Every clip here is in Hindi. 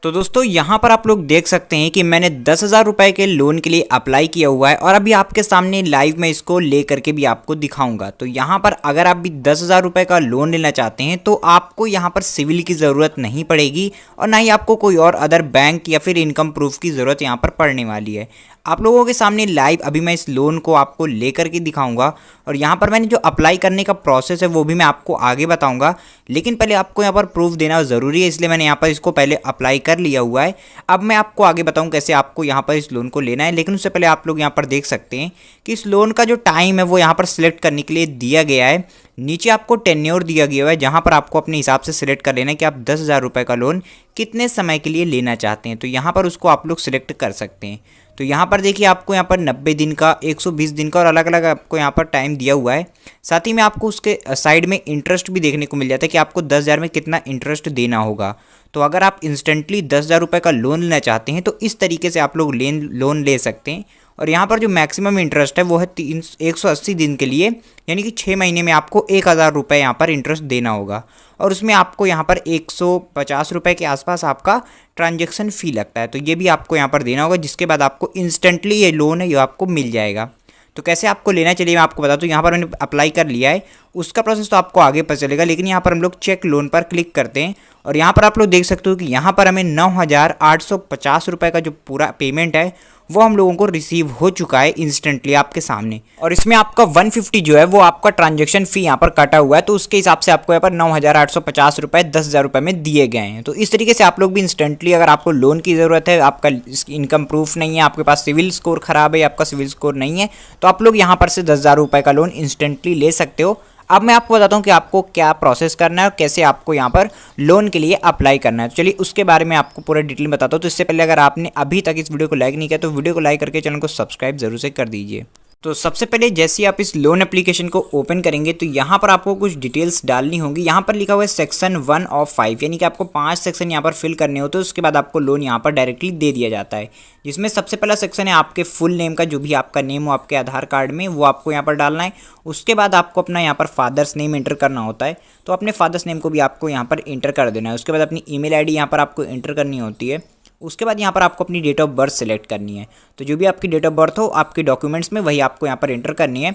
तो दोस्तों यहाँ पर आप लोग देख सकते हैं कि मैंने 10,000 रुपये के लोन के लिए अप्लाई किया हुआ है और अभी आपके सामने लाइव में इसको ले करके भी आपको दिखाऊंगा। तो यहाँ पर अगर आप भी 10,000 रुपये का लोन लेना चाहते हैं तो आपको यहाँ पर सिविल की ज़रूरत नहीं पड़ेगी और ना ही आपको कोई और अदर बैंक या फिर इनकम प्रूफ की ज़रूरत यहाँ पर पड़ने वाली है। आप लोगों के सामने लाइव अभी मैं इस लोन को आपको लेकर के दिखाऊंगा और यहाँ पर मैंने जो अप्लाई करने का प्रोसेस है वो भी मैं आपको आगे बताऊंगा। लेकिन पहले आपको यहाँ पर प्रूफ देना ज़रूरी है, इसलिए मैंने यहाँ पर इसको पहले अप्लाई कर लिया हुआ है। अब मैं आपको आगे बताऊँ कैसे आपको यहाँ पर इस लोन को लेना है। लेकिन उससे पहले आप लोग यहाँ पर देख सकते हैं कि इस लोन का जो टाइम है वो यहाँ पर सिलेक्ट करने के लिए दिया गया है। नीचे आपको टेन्योर दिया गया है जहाँ पर आपको अपने हिसाब से सिलेक्ट कर लेना है कि आप 10,000 रुपये का लोन कितने समय के लिए लेना चाहते हैं। तो यहाँ पर उसको आप लोग सिलेक्ट कर सकते हैं। तो यहाँ पर देखिए आपको यहाँ पर 90 दिन का, 120 दिन का और अलग अलग आपको यहाँ पर टाइम दिया हुआ है। साथ ही में आपको उसके साइड में इंटरेस्ट भी देखने को मिल जाता है कि आपको 10,000 में कितना इंटरेस्ट देना होगा। तो अगर आप इंस्टेंटली 10,000 रुपये का लोन लेना चाहते हैं तो इस तरीके से आप लोग लोन ले सकते हैं। और यहाँ पर जो मैक्सिमम इंटरेस्ट है वो है 180 दिन के लिए, यानी कि 6 महीने में आपको 1,000 रुपये यहाँ पर इंटरेस्ट देना होगा। और उसमें आपको यहाँ पर 150 रुपये के आसपास आपका ट्रांजैक्शन फ़ी लगता है, तो ये भी आपको यहाँ पर देना होगा। जिसके बाद आपको इंस्टेंटली ये लोन है ये आपको मिल जाएगा। तो कैसे आपको लेना, चलिए मैं आपको बता दूँ। यहाँ पर मैंने अप्लाई कर लिया है, उसका प्रोसेस तो आपको आगे पता चलेगा। लेकिन यहाँ पर हम लोग चेक लोन पर क्लिक करते हैं और यहाँ पर आप लोग देख सकते हो कि यहाँ पर हमें 9,850 रुपये का जो पूरा पेमेंट है वो हम लोगों को रिसीव हो चुका है इंस्टेंटली आपके सामने। और इसमें आपका 150 जो है वो आपका ट्रांजैक्शन फ़ी यहाँ पर कटा हुआ है, तो उसके हिसाब से आपको यहाँ पर 9,850 रुपये 10,000 रुपये में दिए गए हैं। तो इस तरीके से आप लोग भी इंस्टेंटली, अगर आपको लोन की ज़रूरत है, आपका इनकम प्रूफ नहीं है, आपके पास सिविल स्कोर ख़राब है, आपका सिविल स्कोर नहीं है, तो आप लोग यहाँ पर से 10,000 रुपये का लोन इंस्टेंटली ले सकते हो। अब मैं आपको बताता हूँ कि आपको क्या प्रोसेस करना है और कैसे आपको यहाँ पर लोन के लिए अप्लाई करना है। तो चलिए उसके बारे में आपको पूरा डिटेल बताता हूँ। तो इससे पहले अगर आपने अभी तक इस वीडियो को लाइक नहीं किया तो वीडियो को लाइक करके चैनल को सब्सक्राइब जरूर से कर दीजिए। तो सबसे पहले जैसे ही आप इस लोन एप्लीकेशन को ओपन करेंगे तो यहाँ पर आपको कुछ डिटेल्स डालनी होंगी। यहाँ पर लिखा हुआ है सेक्शन 1 ऑफ 5, यानी कि आपको 5 सेक्शन यहाँ पर फिल करने होते हैं। उसके बाद आपको लोन यहाँ पर डायरेक्टली दे दिया जाता है, जिसमें सबसे पहला सेक्शन है आपके फुल नेम का, जो भी आपका नेम हो आपके आधार कार्ड में वो आपको यहाँ पर डालना है। उसके बाद आपको अपना यहाँ पर फादर्स नेम एंटर करना होता है, तो अपने फादर्स नेम को भी आपको यहाँ पर एंटर कर देना है। उसके बाद अपनी ईमेल आईडी यहाँ पर आपको एंटर करनी होती है। उसके बाद यहाँ पर आपको अपनी डेट ऑफ बर्थ सेलेक्ट करनी है, तो जो भी आपकी डेट ऑफ बर्थ हो आपके डॉक्यूमेंट्स में वही आपको यहाँ पर एंटर करनी है।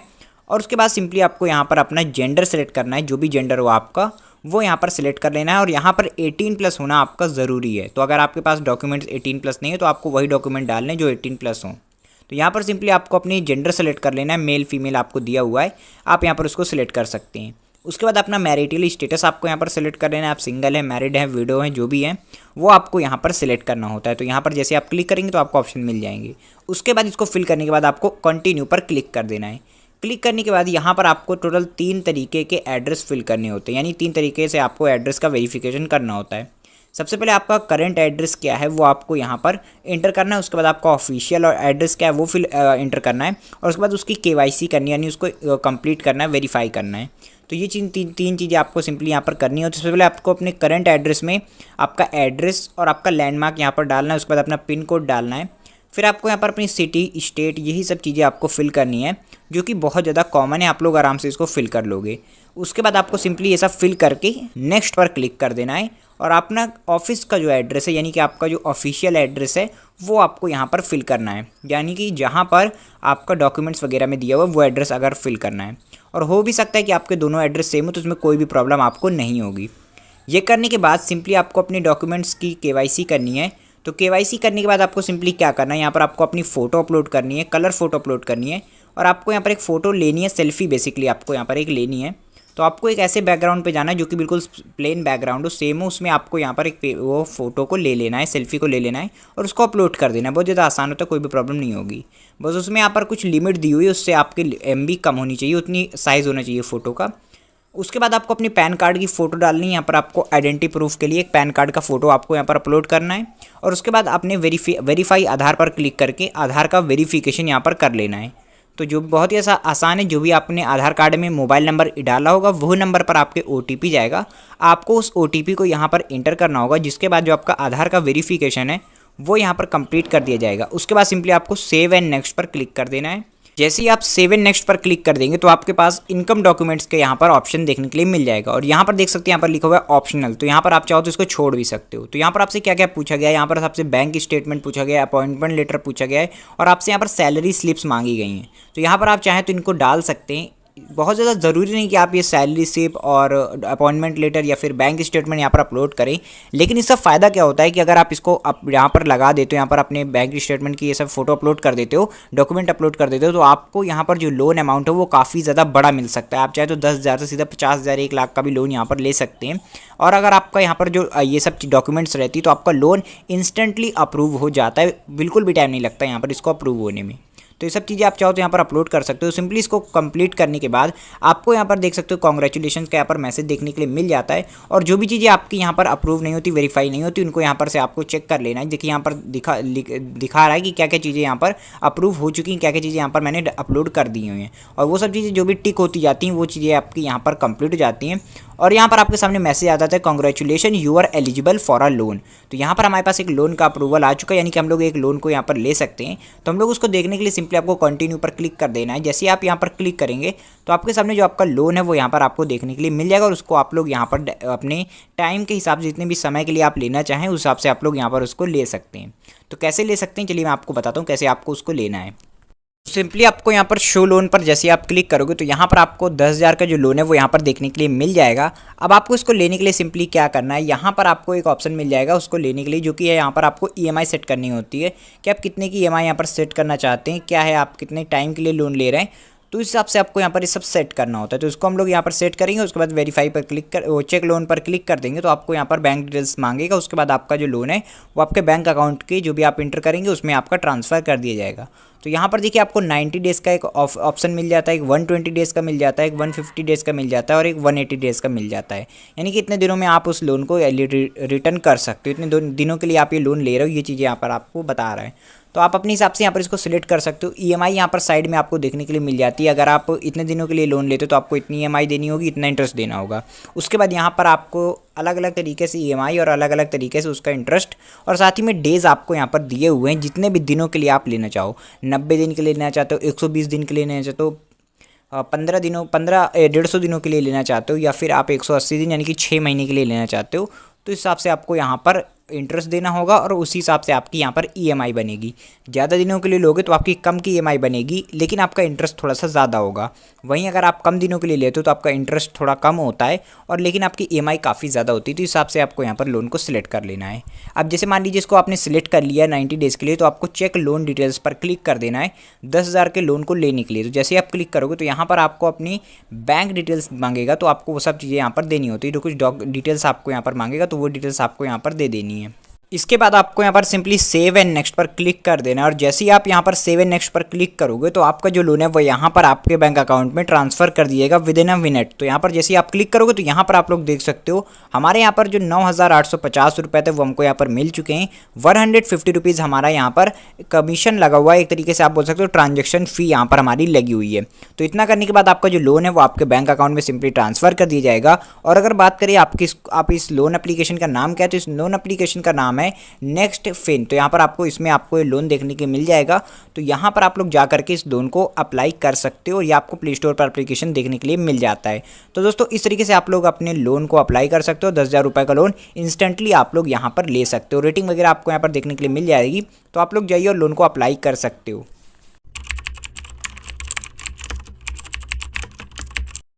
और उसके बाद सिंपली आपको यहाँ पर अपना जेंडर सेलेक्ट करना है, जो भी जेंडर हो आपका वो यहाँ पर सिलेक्ट कर लेना है। और यहाँ पर 18+ होना आपका ज़रूरी है, तो अगर आपके पास डॉक्यूमेंट्स 18+ नहीं है तो आपको वही डॉक्यूमेंट डालने जो 18+ हों। तो यहाँ पर सिंपली आपको अपनी जेंडर सेलेक्ट कर लेना है, मेल फीमेल आपको दिया हुआ है, आप यहाँ पर उसको सिलेक्ट कर सकते हैं। उसके बाद अपना मैरिटल स्टेटस आपको यहाँ पर सेलेक्ट कर लेना है, आप सिंगल है, मैरिड है, विडो है, जो भी है वो आपको यहाँ पर सिलेक्ट करना होता है। तो यहाँ पर जैसे आप क्लिक करेंगे तो आपको ऑप्शन मिल जाएंगे। उसके बाद इसको फिल करने के बाद आपको कंटिन्यू पर क्लिक कर देना है। क्लिक करने के बाद यहाँ पर आपको टोटल 3 तरीके के एड्रेस फिल करने होते हैं, यानी 3 तरीके से आपको एड्रेस का वेरिफिकेशन करना होता है। सबसे पहले आपका करंट एड्रेस क्या है वो आपको यहाँ पर इंटर करना है। उसके बाद आपका ऑफिशियल और एड्रेस क्या है वो इंटर करना है। और उसके बाद उसकी KYC करनी है, यानी उसको कंप्लीट करना है, वेरीफाई करना है। तो ये तीन चीज़ें आपको सिंपली यहाँ पर करनी है। तो सबसे पहले आपको अपने करंट एड्रेस में आपका एड्रेस और आपका लैंडमार्क यहाँ पर डालना है। उसके बाद अपना पिन कोड डालना है। फिर आपको यहाँ पर अपनी सिटी, स्टेट, यही सब चीज़ें आपको फिल करनी है, जो कि बहुत ज़्यादा कॉमन है, आप लोग आराम से इसको फिल कर लोगे। उसके बाद आपको सिंपली ये सब फिल करके नेक्स्ट पर क्लिक कर देना है। और अपना ऑफिस का जो एड्रेस है, यानी कि आपका जो ऑफिशियल एड्रेस है वो आपको यहाँ पर फिल करना है, यानी कि जहाँ पर आपका डॉक्यूमेंट्स वगैरह में दिया हुआ है वो एड्रेस अगर फिल करना है। और हो भी सकता है कि आपके दोनों एड्रेस सेम हो, तो उसमें कोई भी प्रॉब्लम आपको नहीं होगी। ये करने के बाद सिंपली आपको अपने डॉक्यूमेंट्स की KYC करनी है। तो KYC करने के बाद आपको सिंपली क्या करना है, यहाँ पर आपको अपनी फ़ोटो अपलोड करनी है, कलर फ़ोटो अपलोड करनी है। और आपको यहाँ पर एक फ़ोटो लेनी है, सेल्फी बेसिकली आपको यहाँ पर एक लेनी है। तो आपको एक ऐसे बैकग्राउंड पे जाना है जो कि बिल्कुल प्लेन बैकग्राउंड हो, सेम हो, उसमें आपको यहाँ पर एक वो फ़ोटो को ले लेना है, सेल्फी को ले लेना है और उसको अपलोड कर देना है। बहुत ज़्यादा आसान होता है, कोई भी प्रॉब्लम नहीं होगी। बस उसमें यहाँ पर कुछ लिमिट दी हुई है, उससे आपकी MB कम होनी चाहिए, उतनी साइज़ होना चाहिए फ़ोटो का। उसके बाद आपको अपनी पैन कार्ड की फ़ोटो डालनी है। यहाँ पर आपको आइडेंटिटी प्रूफ के लिए एक पैन कार्ड का फ़ोटो आपको यहाँ पर अपलोड करना है। और उसके बाद अपने वेरीफाई आधार पर क्लिक करके आधार का वेरीफिकेशन यहाँ पर कर लेना है। तो जो बहुत ही ऐसा आसान है, जो भी आपने आधार कार्ड में मोबाइल नंबर डाला होगा वो नंबर पर आपके OTP जाएगा, आपको उस OTP को यहाँ पर इंटर करना होगा। जिसके बाद जो आपका आधार का वेरिफिकेशन है वो यहाँ पर कंप्लीट कर दिया जाएगा। उसके बाद सिंपली आपको सेव एंड नेक्स्ट पर क्लिक कर देना है। जैसे ही आप सेव एंड नेक्स्ट पर क्लिक कर देंगे तो आपके पास इनकम डॉक्यूमेंट्स के यहाँ पर ऑप्शन देखने के लिए मिल जाएगा और यहाँ पर देख सकते हैं यहाँ पर लिखा हुआ है ऑप्शनल। तो यहाँ पर आप चाहो तो इसको छोड़ भी सकते हो। तो यहाँ पर आपसे क्या क्या पूछा गया है, यहाँ पर आपसे बैंक स्टेटमेंट पूछा गया है, अपॉइंटमेंट लेटर पूछा गया है और आपसे यहाँ पर सैलरी स्लिप्स मांगी गई हैं। तो यहाँ पर आप चाहें तो इनको डाल सकते हैं। बहुत ज़्यादा ज़रूरी नहीं कि आप ये सैलरी स्लिप और अपॉइंटमेंट लेटर या फिर बैंक स्टेटमेंट यहाँ पर अपलोड करें, लेकिन इसका फ़ायदा क्या होता है कि अगर आप इसको यहाँ पर लगा देते हो, यहाँ पर अपने बैंक स्टेटमेंट की ये सब फोटो अपलोड कर देते हो, डॉक्यूमेंट अपलोड कर देते हो, तो आपको यहाँ पर जो लोन अमाउंट है वो काफ़ी ज़्यादा बड़ा मिल सकता है। आप चाहे तो 10,000 से सीधा 50,000 1 लाख का भी लोन यहाँ पर ले सकते हैं। और अगर आपका यहाँ पर जो ये सब डॉक्यूमेंट्स रहती है तो आपका लोन इंस्टेंटली अप्रूव हो जाता है, बिल्कुल भी टाइम नहीं लगता यहाँ पर इसको अप्रूव होने में। तो ये सब चीज़ें आप चाहो तो यहाँ पर अपलोड कर सकते हो। सिंपली इसको कंप्लीट करने के बाद आपको यहाँ पर देख सकते हो कॉन्ग्रेचुलेशन का यहाँ पर मैसेज देखने के लिए मिल जाता है। और जो भी चीज़ें आपकी यहाँ पर अप्रूव नहीं होती, वेरीफाई नहीं होती, उनको यहाँ पर से आपको चेक कर लेना है। देखिए यहाँ पर दिखा रहा है कि क्या क्या चीज़ें यहाँ पर अप्रूव हो चुकी हैं, क्या क्या चीज़ें यहाँ पर मैंने अपलोड कर दी हुई हैं। और वो सब चीज़ें जो भी टिक होती जाती हैं वो चीज़ें आपकी यहाँ पर कंप्लीट हो जाती हैं और यहाँ पर आपके सामने मैसेज आता है congratulation you are eligible for a loan. तो यहाँ पर हमारे पास एक लोन का अप्रूवल आ चुका है, यानी कि हम लोग एक लोन को यहाँ पर ले सकते हैं। तो हम लोग उसको देखने के लिए सिंपली आपको कंटिन्यू पर क्लिक कर देना है। जैसे ही आप यहाँ पर क्लिक करेंगे तो आपके सामने जो आपका लोन है वो यहाँ पर आपको देखने के लिए मिल जाएगा और उसको आप लोग यहाँ पर अपने टाइम के हिसाब से, जितने भी समय के लिए आप लेना चाहें उस हिसाब से आप लोग यहाँ पर उसको ले सकते हैं। तो कैसे ले सकते हैं, चलिए मैं आपको बताता हूँ कैसे आपको उसको लेना है। सिंपली आपको यहाँ पर शो लोन पर जैसे आप क्लिक करोगे तो यहाँ पर आपको 10,000 का जो लोन है वो यहाँ पर देखने के लिए मिल जाएगा। अब आपको इसको लेने के लिए सिंपली क्या करना है, यहाँ पर आपको एक ऑप्शन मिल जाएगा उसको लेने के लिए, जो कि है यहाँ पर आपको ईएमआई सेट करनी होती है कि आप कितने की ईएमआई यहाँ पर सेट करना चाहते हैं, क्या है आप कितने टाइम के लिए लोन ले रहे हैं। तो इस हिसाब से आपको यहाँ पर ये सब सेट करना होता है। तो इसको हम लोग यहाँ पर सेट करेंगे, उसके बाद वेरीफाई पर क्लिक कर चेक लोन पर क्लिक कर देंगे तो आपको यहाँ पर बैंक डिटेल्स मांगेगा। उसके बाद आपका जो लोन है वो आपके बैंक अकाउंट के जो भी आप इंटर करेंगे उसमें आपका ट्रांसफ़र कर दिया जाएगा। तो यहाँ पर देखिए आपको 90 डेज़ का एक ऑप्शन मिल जाता है, एक 120 डेज़ का मिल जाता है, एक 150 डेज़ का मिल जाता है और एक 180 डेज़ का मिल जाता है। यानी कि इतने दिनों में आप उस लोन को रिटर्न कर सकते हो। इतने दिनों के लिए आप ये लोन ले रहे हो, ये चीज़ें यहाँ पर आपको बता रहा है। तो आप अपने हिसाब से यहाँ पर इसको सिलेक्ट कर सकते हो। ईएमआई यहाँ पर साइड में आपको देखने के लिए मिल जाती है। अगर आप इतने दिनों के लिए लोन लेते हो तो आपको इतनी ईएमआई देनी होगी, इतना इंटरेस्ट देना होगा। उसके बाद यहाँ पर आपको अलग अलग तरीके से ईएमआई और अलग अलग तरीके से उसका इंटरेस्ट और साथ ही में डेज़ आपको यहाँ पर दिए हुए हैं जितने भी दिनों के लिए आप लेना चाहो। 90 दिन के लिए लेना चाहते हो, 120 दिन के लिए लेना चाहते हो, 150 दिनों के लिए लेना चाहते हो, या फिर आप 180 दिन यानी कि 6 महीने के लिए लेना चाहते हो, तो इस हिसाब से आपको यहाँ पर इंटरेस्ट देना होगा और उसी हिसाब से आपकी यहाँ पर ईएमआई बनेगी। ज़्यादा दिनों के लिए लोगे तो आपकी कम की ईएमआई बनेगी, लेकिन आपका इंटरेस्ट थोड़ा सा ज़्यादा होगा। वहीं अगर आप कम दिनों के लिए लेते हो तो आपका इंटरेस्ट थोड़ा कम होता है और लेकिन आपकी ईएमआई काफ़ी ज़्यादा होती है। तो इस हिसाब से आपको यहाँ पर लोन को सिलेक्ट कर लेना है। अब जैसे मान लीजिए इसको आपने सिलेक्ट कर लिया 90 डेज़ के लिए, तो आपको चेक लोन डिटेल्स पर क्लिक कर देना है 10,000 के लोन को लेने के लिए। तो जैसे आप क्लिक करोगे तो यहाँ पर आपको अपनी बैंक डिटेल्स मांगेगा, तो आपको वो सब चीज़ें यहाँ पर देनी होती है। तो कुछ डिटेल्स आपको यहाँ पर मांगेगा तो वो डिटेल्स आपको यहाँ पर दे देनी है। इसके बाद आपको यहाँ पर सिंपली सेव एंड नेक्स्ट पर क्लिक कर देना है और जैसे ही आप यहाँ पर सेव एंड नेक्स्ट पर क्लिक करोगे तो आपका जो लोन है वो यहाँ पर आपके बैंक अकाउंट में ट्रांसफ़र कर दिएगा विद इन अ मिनट। तो यहाँ पर जैसे ही आप क्लिक करोगे तो यहाँ पर आप लोग देख सकते हो हमारे यहाँ पर जो 9,850 रुपये थे वो हमको यहाँ पर मिल चुके हैं। 150 रुपीज़ हमारा यहाँ पर कमीशन लगा हुआ है, एक तरीके से आप बोल सकते हो ट्रांजेक्शन फ़ी यहाँ पर हमारी लगी हुई है। तो इतना करने के बाद आपका जो लोन है वो आपके बैंक अकाउंट में सिंपली ट्रांसफ़र कर दिया जाएगा। और अगर बात करें आप इस लोन एप्लीकेशन का नाम क्या है, तो इस लोन एप्लीकेशन का नाम है नेक्स्ट फिन। तो यहाँ पर आपको इसमें आपको ये लोन देखने के मिल जाएगा। तो यहाँ पर आप लोग जा करके इस लोन को अप्लाई कर सकते हो और ये आपको प्ले स्टोर पर एप्लीकेशन देखने के लिए मिल जाता है। तो दोस्तों इस तरीके से आप लोग अपने लोन को अप्लाई कर सकते हो। 10,000 रुपये का लोन इंस्टेंटली आप लोग यहाँ पर ले सकते हो। रेटिंग वगैरह आपको यहाँ पर देखने के लिए मिल जाएगी, तो आप लोग जाइए और लोन को अप्लाई कर सकते हो।